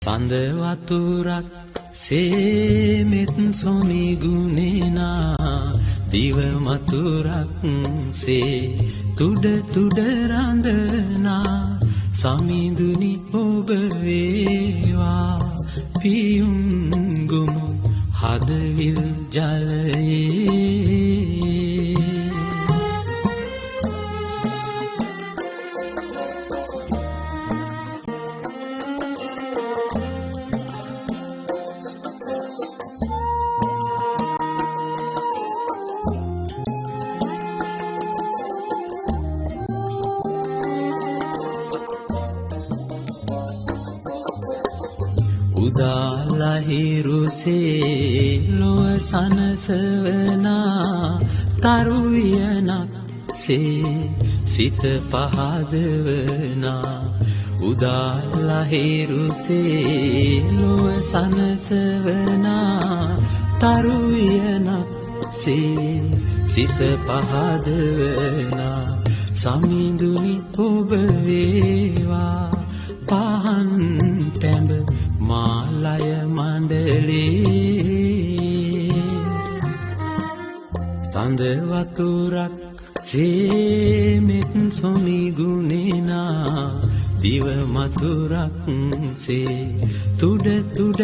සඳ වතුරක් සේමෙත් සොමි ගුණේනා දිව මතුරක් සේ තුඩ තුඩ රඳනා සමිඳුනි ඔබ වේවා පියුම් ගුමු හදවිල් ජලයේ උදාලහිරුසේ ලොව සනසවනා තරුවියනක් සේ සිත පහදවනා උදාලහිරුසේ ලොව සනසවනා තරුවියනක් සේ සිත පහදවනා සමිඳුනි ඔබ වේවා පහන් ටැඹ මාලය මණ්ඩලේ සඳ වතුරක් සේමෙත් සොමි ගුණේනා දිව මතුරක් සේ තුඩ තුඩ